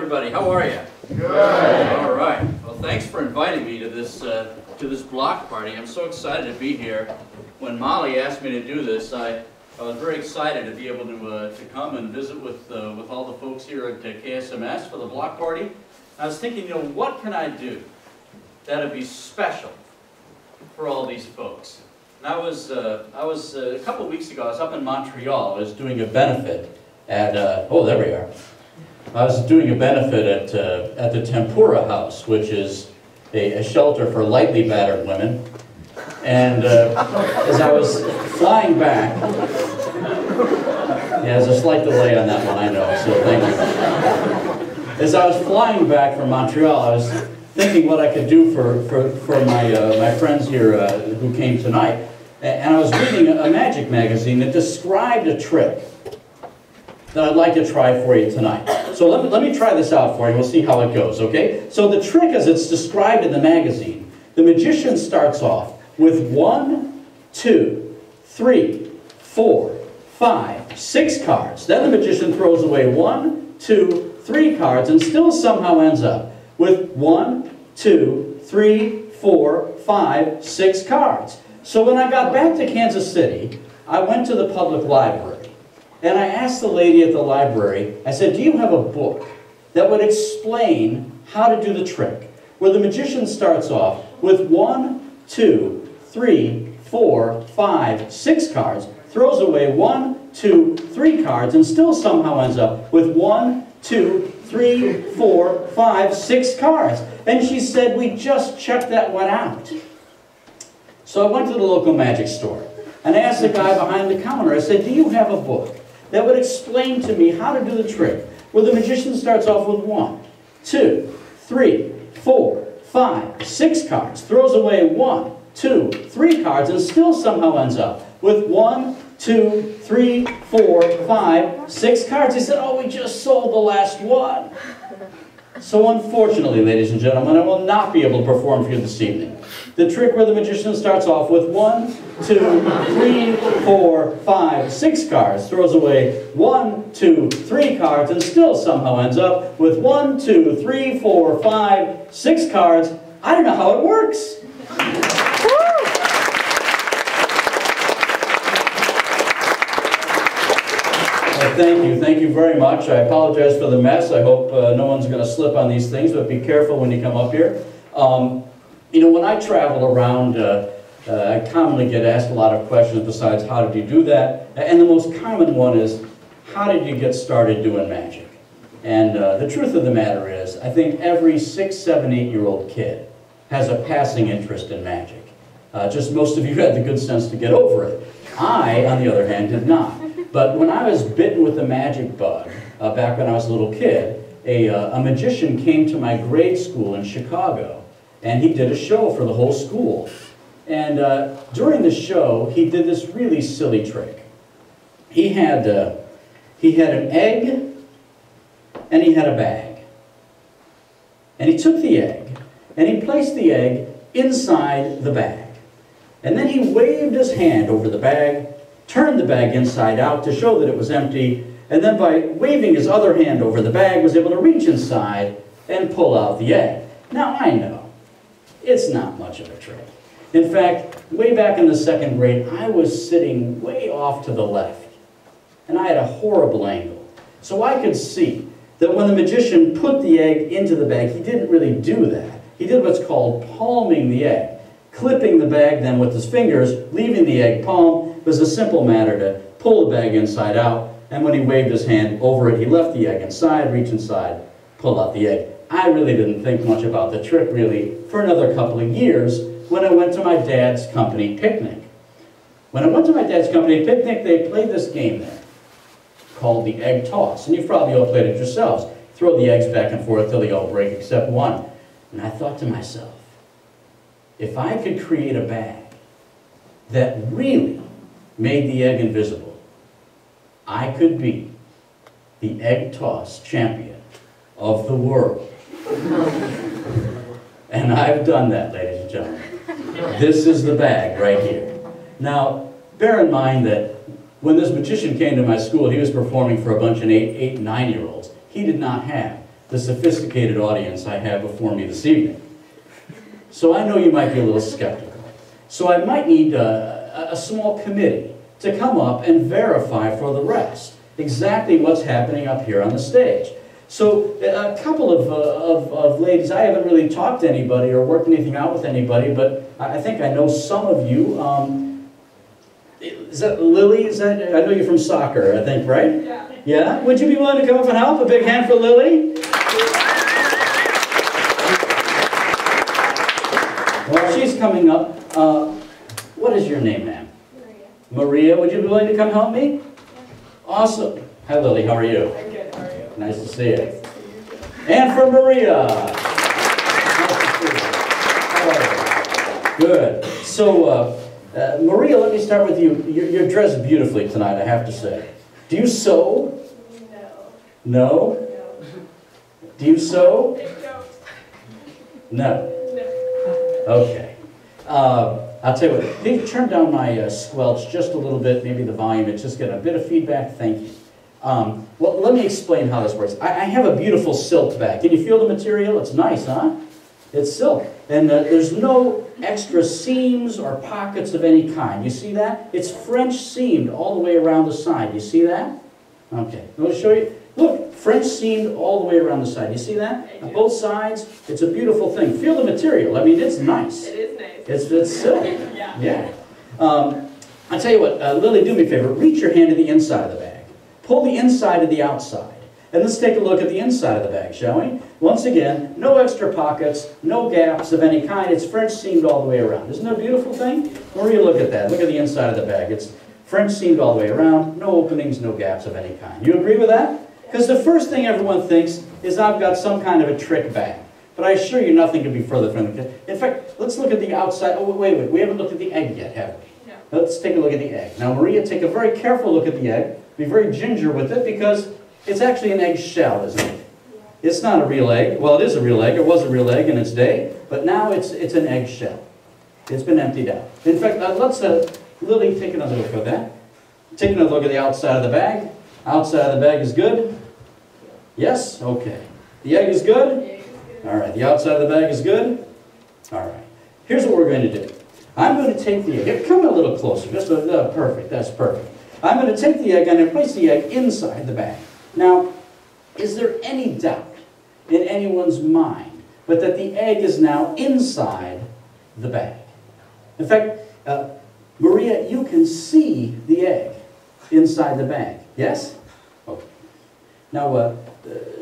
everybody. How are you? Good. All right. Well, thanks for inviting me to this block party. I'm so excited to be here. When Molly asked me to do this, I was very excited to be able to come and visit with all the folks here at KSMS for the block party. I was thinking, what can I do that'd be special for all these folks? And I was a couple of weeks ago, I was up in Montreal. I was doing a benefit at, oh, there we are. I was doing a benefit at the Tempura House, which is a shelter for lightly battered women. And as I was flying back, yeah, there's a slight delay on that one, I know, so thank you. As I was flying back from Montreal, I was thinking what I could do for my friends here who came tonight. And I was reading a magic magazine that described a trick that I'd like to try for you tonight. So let me try this out for you. We'll see how it goes, okay? So the trick as it's described in the magazine, the magician starts off with 1, 2, 3, 4, 5, 6 cards. Then the magician throws away 1, 2, 3 cards and still somehow ends up with 1, 2, 3, 4, 5, 6 cards. So when I got back to Kansas City, I went to the public library. And I asked the lady at the library, I said, do you have a book that would explain how to do the trick, where the magician starts off with 1, 2, 3, 4, 5, 6 cards, throws away 1, 2, 3 cards, and still somehow ends up with 1, 2, 3, 4, 5, 6 cards. And she said, we just checked that one out. So I went to the local magic store, and I asked the guy behind the counter, I said, do you have a book that would explain to me how to do the trick, where the magician starts off with 1, 2, 3, 4, 5, 6 cards, throws away 1, 2, 3 cards, and still somehow ends up with 1, 2, 3, 4, 5, 6 cards. He said, oh, we just sold the last one. So unfortunately, ladies and gentlemen, I will not be able to perform for you this evening. The trick where the magician starts off with 1, 2, 3, 4, 5, 6 cards, throws away 1, 2, 3 cards, and still somehow ends up with 1, 2, 3, 4, 5, 6 cards. I don't know how it works. Thank you very much. I apologize for the mess. I hope no one's going to slip on these things, but be careful when you come up here. When I travel around, I commonly get asked a lot of questions besides how did you do that? And the most common one is, how did you get started doing magic? And the truth of the matter is, I think every 6, 7, 8-year-old kid has a passing interest in magic. Just most of you had the good sense to get over it. I, on the other hand, did not. But when I was bitten with the magic bug, back when I was a little kid, a magician came to my grade school in Chicago, and he did a show for the whole school. And during the show, he did this really silly trick. He had an egg, and he had a bag. And he took the egg, and he placed the egg inside the bag. And then he waved his hand over the bag, turned the bag inside out to show that it was empty, and then by waving his other hand over the bag was able to reach inside and pull out the egg. Now I know, it's not much of a trick. In fact, way back in the 2nd grade, I was sitting way off to the left, and I had a horrible angle. So I could see that when the magician put the egg into the bag, he didn't really do that. He did what's called palming the egg, clipping the bag then with his fingers, leaving the egg palm. It was a simple matter to pull the bag inside out, and when he waved his hand over it, he left the egg inside, reach inside, pull out the egg. I really didn't think much about the trick, really, for another couple of years when I went to my dad's company picnic. When I went to my dad's company picnic, they played this game there called the egg toss, and you've probably all played it yourselves. Throw the eggs back and forth till they all break except one. And I thought to myself, if I could create a bag that really made the egg invisible, I could be the egg toss champion of the world. And I've done that, ladies and gentlemen. This is the bag right here. Now, bear in mind that when this magician came to my school, he was performing for a bunch of 8 and 9-year-olds. He did not have the sophisticated audience I have before me this evening. So I know you might be a little skeptical. So I might need a small committee to come up and verify for the rest exactly what's happening up here on the stage. So a couple of ladies, I haven't really talked to anybody or worked anything out with anybody, but I think I know some of you. Is that Lily? I know you're from soccer, I think, right? Yeah. Yeah? Would you be willing to come up and help? A big hand for Lily. Well, she's coming up. What is your name, ma'am? Maria. Maria, would you be willing to come help me? Yeah. Awesome. Hi, Lily. How are you? I'm good. How are you? Nice to see you. Nice to see you too. And for Maria. Nice to see you. How are you? Good. So, Maria, let me start with you. You're dressed beautifully tonight, I have to say. Do you sew? No. No? No. Do you sew? I don't. No. Okay. I'll tell you what, they've turned down my squelch just a little bit, maybe the volume, it's just getting a bit of feedback, thank you. Well, let me explain how this works. I have a beautiful silk bag. Can you feel the material? It's nice, huh? It's silk. And there's no extra seams or pockets of any kind. You see that? It's French seamed all the way around the side. You see that? Okay, let me show you. Look, French seamed all the way around the side. You see that? On both sides, it's a beautiful thing. Feel the material. I mean, it's nice. It is nice. It's silk. Yeah. Yeah. I'll tell you what, Lily, do me a favor. Reach your hand to the inside of the bag. Pull the inside to the outside. And let's take a look at the inside of the bag, shall we? Once again, no extra pockets, no gaps of any kind. It's French seamed all the way around. Isn't that a beautiful thing? Maria, look at that. Look at the inside of the bag. It's French seamed all the way around. No openings, no gaps of any kind. You agree with that? Because the first thing everyone thinks is I've got some kind of a trick bag. But I assure you nothing could be further from the truth. In fact, let's look at the outside. Oh, wait. We haven't looked at the egg yet, have we? No. Let's take a look at the egg. Now, Maria, take a very careful look at the egg. Be very ginger with it because it's actually an egg shell, isn't it? Yeah. It's not a real egg. Well, it is a real egg. It was a real egg in its day. But now it's an egg shell. It's been emptied out. In fact, let's, Lily, take another look at that. Take another look at the outside of the bag. Outside of the bag is good. Yes? Okay. The egg is good? All right. The outside of the bag is good? All right. Here's what we're going to do. I'm going to take the egg. Come a little closer. Just perfect. That's perfect. I'm going to take the egg and place the egg inside the bag. Now, is there any doubt in anyone's mind but that the egg is now inside the bag? In fact, Maria, you can see the egg inside the bag. Yes? Okay. Now,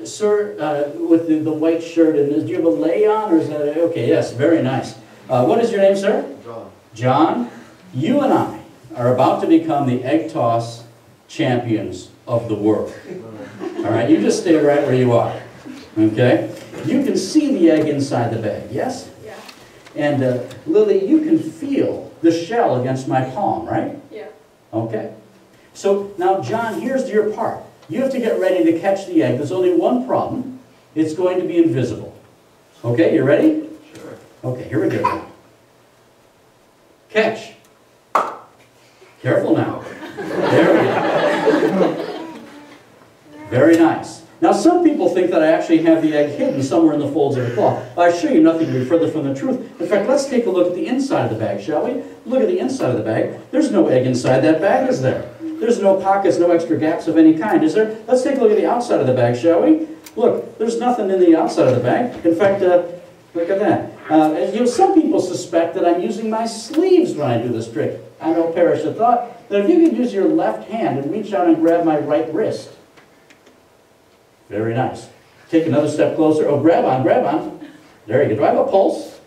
sir, with the white shirt, and do you have a lei on, or is that okay? Yes, very nice. What is your name, sir? John. John, you and I are about to become the egg toss champions of the world. All right, you just stay right where you are. Okay? You can see the egg inside the bag. Yes? Yeah. And Lily, you can feel the shell against my palm, right? Yeah. Okay. So now, John, here's your part. You have to get ready to catch the egg. There's only one problem. It's going to be invisible. Okay, you ready? Sure. Okay, here we go, John. Catch. Careful now. There we go. Very nice. Now, some people think that I actually have the egg hidden somewhere in the folds of the cloth. I assure you nothing could be further from the truth. In fact, let's take a look at the inside of the bag, shall we? Look at the inside of the bag. There's no egg inside that bag, is there? There's no pockets, no extra gaps of any kind, is there? Let's take a look at the outside of the bag, shall we? Look, there's nothing in the outside of the bag. In fact, look at that. You know, some people suspect that I'm using my sleeves when I do this trick. I know, perish the thought that if you could use your left hand and reach out and grab my right wrist. Very nice. Take another step closer. Oh, grab on, grab on. There you go. Do I have a pulse?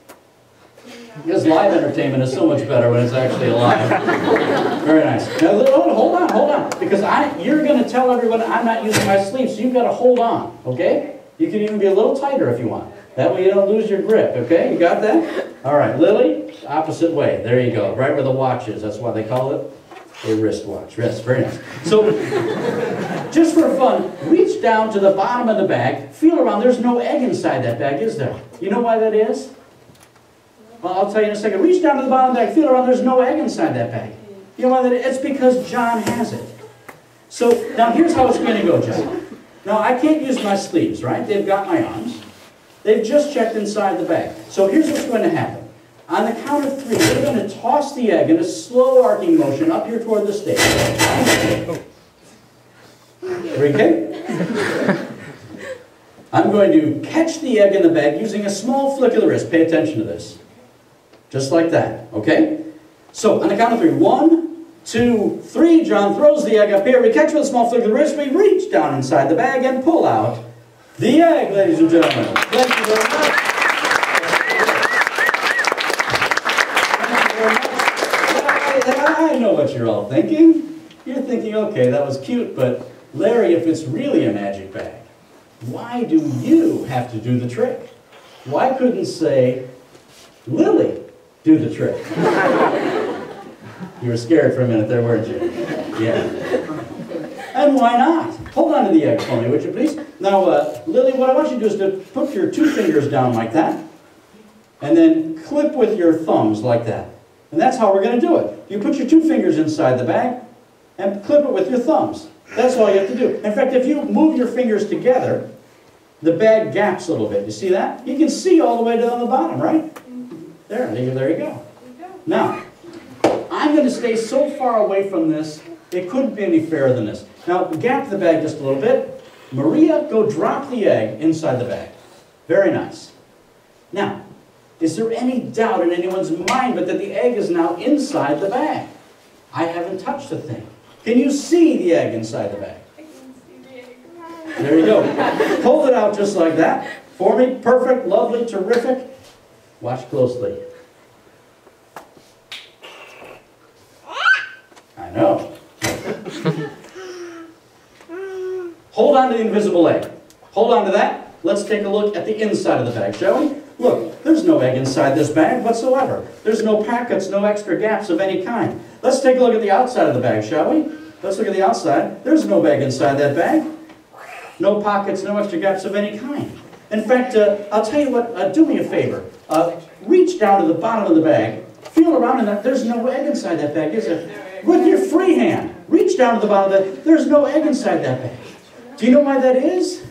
Because live entertainment is so much better when it's actually alive. Very nice. Now, hold on. Because you're going to tell everyone I'm not using my sleeves, so you've got to hold on, okay? You can even be a little tighter if you want. That way you don't lose your grip, okay? You got that? All right, Lily, opposite way. There you go. Right where the watch is. That's why they call it a wristwatch. Yes, very nice. So, just for fun, reach down to the bottom of the bag. Feel around. There's no egg inside that bag, is there? You know why that is? Well, I'll tell you in a second. Reach down to the bottom of the bag. Feel around. There's no egg inside that bag. You know why that is? It's because John has it. So, now here's how it's going to go, John. Now, I can't use my sleeves, right? They've got my arms. They've just checked inside the bag. So here's what's going to happen. On the count of 3, we're going to toss the egg in a slow arcing motion up here toward the stage. 3K. I'm going to catch the egg in the bag using a small flick of the wrist. Pay attention to this. Just like that, okay? So, on the count of 3, 1, 2, 3, John throws the egg up here. We catch with a small flick of the wrist. We reach down inside the bag and pull out the egg, ladies and gentlemen. Thank you very much. I know what you're all thinking. You're thinking, okay, that was cute, but Larry, if it's really a magic bag, why do you have to do the trick? Why couldn't, say, Lily do the trick? You were scared for a minute there, weren't you? Yeah. And why not? Hold on to the egg for me, would you please? Now, Lily, what I want you to do is to put your 2 fingers down like that, and then clip with your thumbs like that. And that's how we're going to do it. You put your 2 fingers inside the bag and clip it with your thumbs. That's all you have to do. In fact, if you move your fingers together, the bag gaps a little bit. You see that? You can see all the way down the bottom, right? There you go. Now, I'm going to stay so far away from this, it couldn't be any fairer than this. Now, gap the bag just a little bit. Maria, go drop the egg inside the bag. Very nice. Now, is there any doubt in anyone's mind but that the egg is now inside the bag? I haven't touched the thing. Can you see the egg inside the bag? I can see the egg. There you go. Hold it out just like that. For me, perfect, lovely, terrific. Watch closely. I know. Hold on to the invisible egg. Hold on to that. Let's take a look at the inside of the bag, shall we? Look, there's no egg inside this bag whatsoever. There's no packets, no extra gaps of any kind. Let's take a look at the outside of the bag, shall we? Let's look at the outside. There's no egg inside that bag. No pockets, no extra gaps of any kind. In fact, I'll tell you what, do me a favor. Reach down to the bottom of the bag. Feel around in that. There's no egg inside that bag, is there? With your free hand, reach down to the bottom of it. There's no egg inside that bag. Do you know why that is?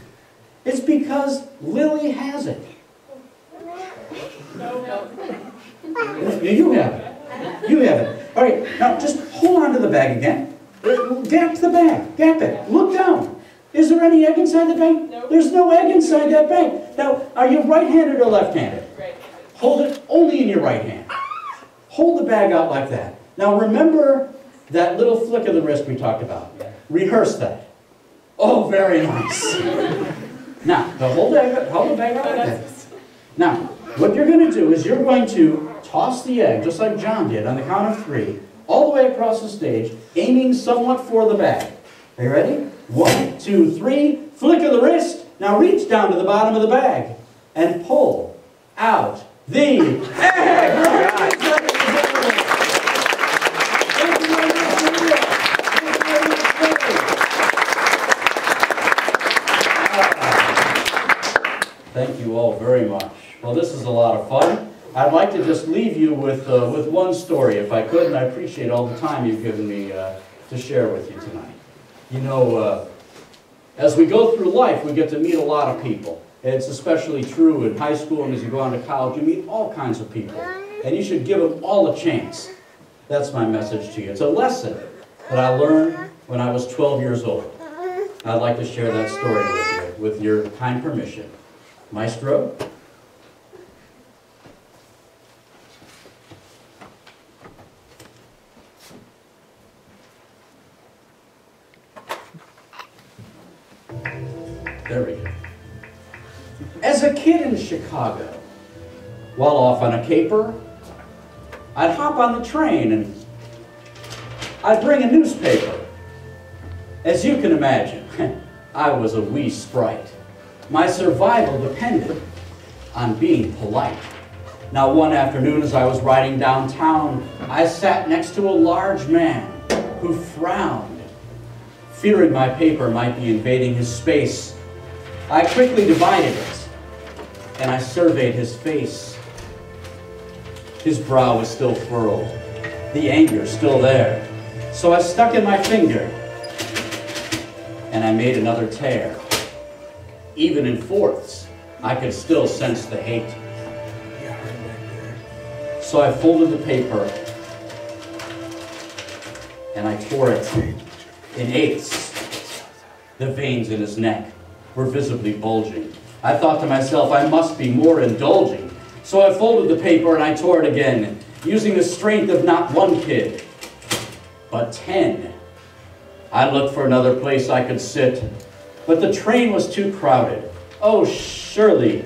It's because Lily has it. You have it. You have it. All right, now just hold on to the bag again. Gap the bag. Gap it. Look down. Is there any egg inside the bag? No. There's no egg inside that bag. Now, are you right-handed or left-handed? Right. Hold it only in your right hand. Hold the bag out like that. Now, remember that little flick of the wrist we talked about. Rehearse that. Oh, very nice. Now, hold the bag out like that. Now, what you're going to do is you're going to toss the egg, just like John did, on the count of 3, all the way across the stage, aiming somewhat for the bag. Are you ready? 1, 2, 3, flick of the wrist. Now reach down to the bottom of the bag and pull out the egg. Thank you all very much. Well, this is a lot of fun. I'd like to just leave you with one story, if I could, and I appreciate all the time you've given me to share with you tonight. You know, as we go through life, we get to meet a lot of people. It's especially true in high school and as you go on to college, you meet all kinds of people. And you should give them all a chance. That's my message to you. It's a lesson that I learned when I was 12 years old. I'd like to share that story with your kind permission. Maestro? There we go. As a kid in Chicago, while off on a caper, I'd hop on the train and I'd bring a newspaper. As you can imagine, I was a wee sprite. My survival depended on being polite. Now, one afternoon as I was riding downtown, I sat next to a large man who frowned, fearing my paper might be invading his space. I quickly divided it, and I surveyed his face. His brow was still furrowed, the anger still there. So I stuck in my finger, and I made another tear. even in fourths, I could still sense the hate. So I folded the paper and I tore it in eighths. The veins in his neck were visibly bulging. I thought to myself, I must be more indulging. So I folded the paper and I tore it again, using the strength of not one kid, but 10. I looked for another place I could sit, but the train was too crowded. Oh, surely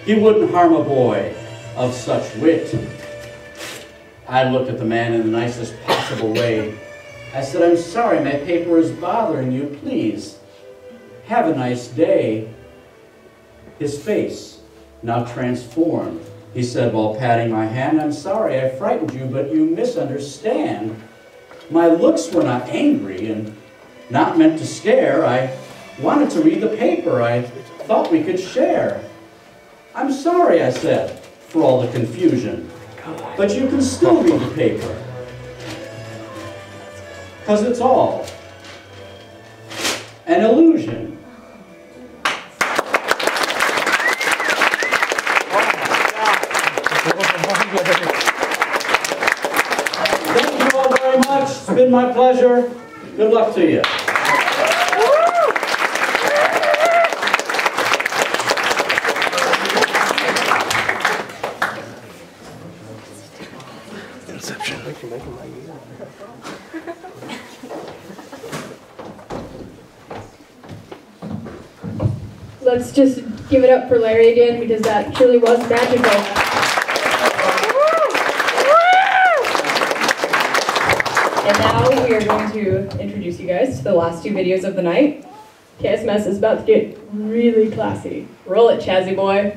he wouldn't harm a boy of such wit. I looked at the man in the nicest possible way. I said, I'm sorry, my paper is bothering you. Please, have a nice day. His face now transformed. He said while patting my hand, I'm sorry I frightened you, but you misunderstand. My looks were not angry and not meant to scare. I wanted to read the paper. I thought we could share. I'm sorry, I said, for all the confusion, but you can still read the paper, 'cause it's all an illusion. Thank you all very much. It's been my pleasure. Good luck to you. Let's just give it up for Larry again, because that truly was magical. And now we are going to introduce you guys to the last two videos of the night. KSMS is about to get really classy. Roll it, Chazzy boy.